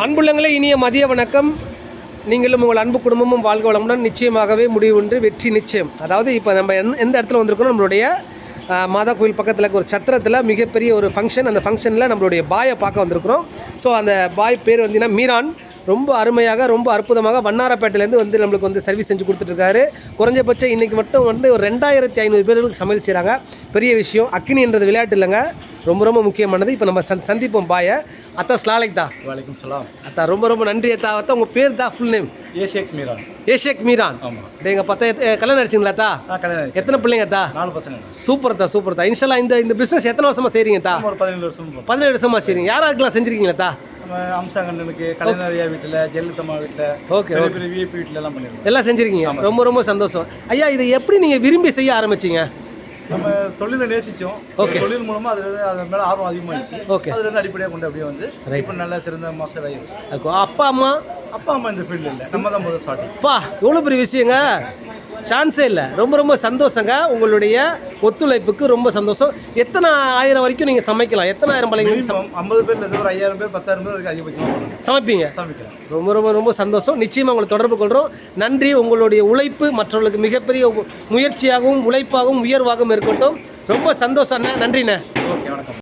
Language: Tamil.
அன்புள்ளங்களே, இனிய மதிய வணக்கம். நீங்களும் உங்கள் அன்பு குடும்பமும் வாழ்க வளமுடன். நிச்சயமாகவே முடிவு ஒன்று, வெற்றி நிச்சயம். அதாவது இப்போ நம்ம எந்த இடத்துல வந்திருக்கோம், நம்மளுடைய மாதா கோயில் பக்கத்தில் இருக்க ஒரு சத்திரத்தில் மிகப்பெரிய ஒரு ஃபங்க்ஷன். அந்த ஃபங்க்ஷனில் நம்மளுடைய பாயை பார்க்க வந்திருக்கிறோம். ஸோ அந்த பாய் பேர் வந்தீங்கன்னா மீரான். ரொம்ப அருமையாக, ரொம்ப அற்புதமாக வண்ணாரப்பேட்டையிலேருந்து வந்து நம்மளுக்கு வந்து சர்வீஸ் செஞ்சு கொடுத்துட்ருக்காரு. குறைஞ்சபட்சம் இன்றைக்கி மட்டும் வந்து ஒரு 2500 பேர்களுக்கு சமையல் செய்கிறாங்க. பெரிய விஷயம். அக்னின்றது விளையாட்டு இல்லைங்க, ரொம்ப ரொம்ப முக்கியமானது. இப்போ நம்ம சந்திப்போம் பாயை. அத்தா ஸ்லாலைக் தான். வலைக்கும் சலாம். அத்தா ரொம்ப ரொம்ப நன்றி அத்தா. அத்தா உங்கள் பேர் தான் ஃபுல் நேம்? ஏஷேக் மீரான். ஏஷேக் மீரான். ஆமாம். எங்கள் கல்யாணம் அடிச்சிங்களா அத்தா? கல்யாணம். எத்தனை பிள்ளைங்க அத்தா? 4 பசங்க. சூப்பர் அத்தா, சூப்பர் அத்தா. இன்ஷால்லா இந்த பிஸ்னஸ் எத்தனை வருஷமாக செய்கிறீங்க அத்தா? ஒரு 17 வருஷம். 17 வருஷமாக செய்கிறீங்க. யாராருக்கெல்லாம் செஞ்சுருக்கீங்களா அத்தா? நம்ம அம்சாங்கண்ணனுக்கு, கலைஞரியா வீட்டில், ஜெயலலிதா வீட்டில், ஓகே, பெரிய விஐபி வீட்டில் எல்லாம் பண்ணிடுவோம். எல்லாம் செஞ்சுருக்கீங்க. ரொம்ப ரொம்ப சந்தோஷம் ஐயா. இதை எப்படி நீங்கள் விரும்பி செய்ய ஆரம்பிச்சிங்க? நம்ம தொழிலை நேசித்தோம். ஓகே. தொழில் மூலமாக அது மேலே ஆர்வம் அதிகமாகிடுச்சு. ஓகே. அதுலேருந்து அடிப்படையாக கொண்டு அப்படியே வந்து இப்போ நல்லா சிறந்த மாஸ்டர் ஆகிடும். அப்பா அம்மா இந்த ஃபீல்டு இல்லை, நம்ம தான் முதல் ஸ்டார்டிங். அப்பா எவ்வளோ பெரிய விஷயங்க, சான்ஸே இல்லை. ரொம்ப ரொம்ப சந்தோஷங்க. உங்களுடைய ஒத்துழைப்புக்கு ரொம்ப சந்தோஷம். எத்தனை ஆயிரம் வரைக்கும் நீங்கள் சமைக்கலாம்? எத்தனை ஆயிரம் பழங்க? 50 பேர் இல்லை, ஒரு 5000 பேர் 10,000 பேர் வரைக்கும் அதிகபட்சம் சமைப்பீங்க. சமைக்கலாம். ரொம்ப ரொம்ப ரொம்ப சந்தோஷம். நிச்சயமாக உங்களை தொடர்பு கொள்கிறோம். நன்றி. உங்களுடைய உழைப்பு மற்றவர்களுக்கு மிகப்பெரிய முயற்சியாகவும் உழைப்பாகவும் உயர்வாகவும் இருக்கட்டும். ரொம்ப சந்தோஷம் அண்ணா. நன்றிண்ணே. ஓகே, வணக்கம்.